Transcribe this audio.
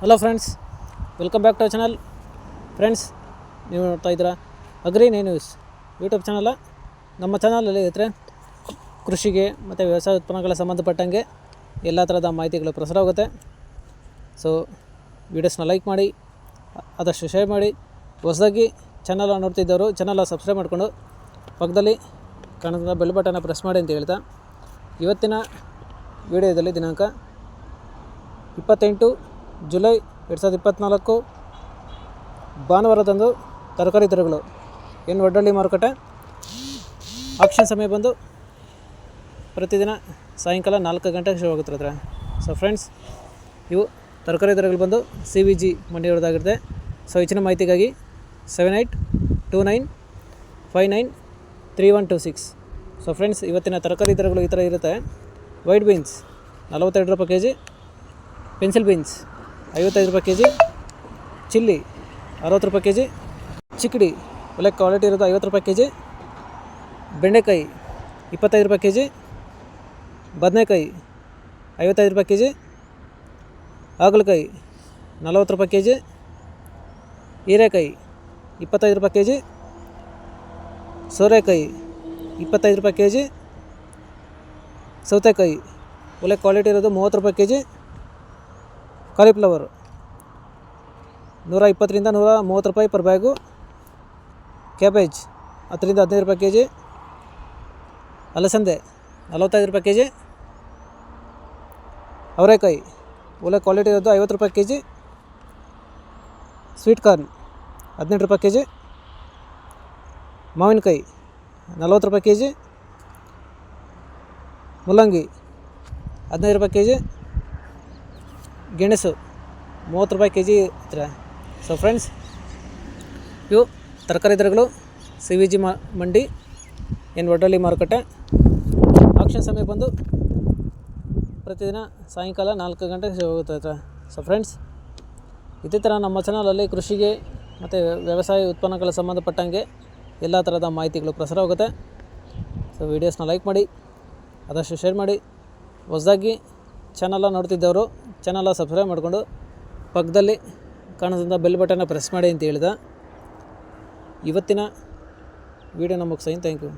Hello friends, welcome back to channel. Friends, ನೀವು ನೋಡ್ತಾ ಇದ್ದೀರಾ ಅಗ್ರಿ ನ್ಯೂಸ್ ಯೂಟ್ಯೂಬ್ ಚಾನಲ್. ನಮ್ಮ ಚಾನಲಲ್ಲಿ ಇದ್ದರೆ ಕೃಷಿಗೆ ಮತ್ತು ವ್ಯವಸಾಯ ಉತ್ಪನ್ನಗಳ ಸಂಬಂಧಪಟ್ಟಂಗೆ ಎಲ್ಲ ಥರದ ಮಾಹಿತಿಗಳು ಪ್ರಸಾರ ಆಗುತ್ತೆ. ಸೊ ವೀಡಿಯೋಸ್ನ ಲೈಕ್ ಮಾಡಿ, ಆದಷ್ಟು ಶೇರ್ ಮಾಡಿ. ಹೊಸದಾಗಿ ಚಾನಲ್ ನೋಡ್ತಿದ್ದವರು ಚಾನಲ್ ಸಬ್ಸ್ಕ್ರೈಬ್ ಮಾಡಿಕೊಂಡು ಪಕ್ಕದಲ್ಲಿ ಕಾಣುತ್ತಿದ್ದ ಬೆಲ್ ಬಟನ್ನ ಪ್ರೆಸ್ ಮಾಡಿ ಅಂತ ಹೇಳ್ತಾ, ಇವತ್ತಿನ ವಿಡಿಯೋದಲ್ಲಿ ದಿನಾಂಕ 28 ಜುಲೈ 2024 ಭಾನುವಾರದಂದು ತರಕಾರಿ ದರಗಳು ಏನು ಒಡ್ಡಳ್ಳಿ ಮಾರುಕಟ್ಟೆ ಆಕ್ಷನ್ ಸಮಯ ಬಂದು ಪ್ರತಿದಿನ ಸಾಯಂಕಾಲ 4 ಗಂಟೆಗೆ ಶುರುವಾಗುತ್ತಿರುತ್ತೆ. ಸೊ ಫ್ರೆಂಡ್ಸ್, ಇವು ತರಕಾರಿ ದರಗಳು ಬಂದು CVG ಮಂಡಿಯವರದಾಗಿರುತ್ತೆ. ಸೊ ಹೆಚ್ಚಿನ ಮಾಹಿತಿಗಾಗಿ 7829593126. ಸೊ ಫ್ರೆಂಡ್ಸ್, ಇವತ್ತಿನ ತರಕಾರಿ ದರಗಳು ಈ ಥರ ಇರುತ್ತೆ. ವೈಟ್ ಬೀನ್ಸ್ 42 ರೂಪಾಯಿ ಕೆಜಿ, ಪೆನ್ಸಿಲ್ ಬೀನ್ಸ್ 55 ರೂಪಾಯಿ ಕೆಜಿ, ಚಿಲ್ಲಿ 60 ರೂಪಾಯಿ ಕೆಜಿ, ಚಿಕ್ಕಡಿ ಒಳ್ಳೆ ಕ್ವಾಲಿಟಿ ಇರೋದು 50 ರೂಪಾಯಿ ಕೆಜಿ, ಬೆಂಡೆಕಾಯಿ 25 ರೂಪಾಯಿ ಕೆಜಿ, ಬದನೆಕಾಯಿ 55 ರೂಪಾಯಿ ಕೆಜಿ, ಹಾಗಲಕಾಯಿ 40 ರೂಪಾಯಿ ಕೆಜಿ, ಹೀರೆಕಾಯಿ 25 ರೂಪಾಯಿ ಕೆಜಿ, ಸೋರೆಕಾಯಿ 25 ರೂಪಾಯಿ ಕೆಜಿ, ಸೌತೆಕಾಯಿ ಒಳ್ಳೆ ಕ್ವಾಲಿಟಿ ಇರೋದು 30 ರೂಪಾಯಿ ಕೆಜಿ, ಕಾಲಿಫ್ಲವರ್ 120ರಿಂದ 130 ರೂಪಾಯಿ ಪರ್ ಬ್ಯಾಗು, ಕ್ಯಾಬೇಜ್ 10ರಿಂದ 15 ರೂಪಾಯಿ ಕೆಜಿ, ಅಲಸಂದೆ 45 ರೂಪಾಯಿ ಕೆಜಿ, ಅವರೆಕಾಯಿ ಒಳ್ಳೆ ಕ್ವಾಲಿಟಿ ಇರೋದು 50 ರೂಪಾಯಿ ಕೆಜಿ, ಸ್ವೀಟ್ ಕಾರ್ನ್ 18 ರೂಪಾಯಿ ಕೆಜಿ, ಮಾವಿನಕಾಯಿ 40 ರೂಪಾಯಿ ಕೆಜಿ, ಮುಲ್ಲಂಗಿ 15 ರೂಪಾಯಿ ಕೆಜಿ, ಗೆಣಸು 30 ರೂಪಾಯಿ ಕೆಜಿ ಹತ್ರ. ಸೊ ಫ್ರೆಂಡ್ಸ್, ಇವು ತರಕಾರಿ ದರಗಳು CVG ಮಂಡಿ ಏನು ಒಡ್ಡಳ್ಳಿ ಮಾರುಕಟ್ಟೆ ಆಕ್ಷನ್ ಸಮಯ ಬಂದು ಪ್ರತಿದಿನ ಸಾಯಂಕಾಲ 4 ಗಂಟೆಗೆ ಶುರುವಾಗುತ್ತದೆ. ಸೊ ಫ್ರೆಂಡ್ಸ್, ಇದೇ ಥರ ನಮ್ಮ ಚಾನಲಲ್ಲಿ ಕೃಷಿಗೆ ಮತ್ತು ವ್ಯವಸಾಯ ಉತ್ಪನ್ನಗಳ ಸಂಬಂಧಪಟ್ಟಂಗೆ ಎಲ್ಲ ಥರದ ಮಾಹಿತಿಗಳು ಪ್ರಸಾರ ಆಗುತ್ತೆ. ಸೊ ವೀಡಿಯೋಸ್ನ ಲೈಕ್ ಮಾಡಿ, ಆದಷ್ಟು ಶೇರ್ ಮಾಡಿ. ಹೊಸದಾಗಿ ಚಾನಲ್ ನೋಡ್ತಿದ್ದವರು ಚಾನಲ್ ಸಬ್ಸ್ಕ್ರೈಬ್ ಮಾಡಿಕೊಂಡು ಪಕ್ಕದಲ್ಲಿ ಕಾಣೋದ್ರಿಂದ ಬೆಲ್ ಬಟನ್ನ ಪ್ರೆಸ್ ಮಾಡಿ ಅಂತ ಹೇಳಿದ ಇವತ್ತಿನ ವೀಡಿಯೋನ ಮುಗಿಸ್ತೀನಿ. Thank you.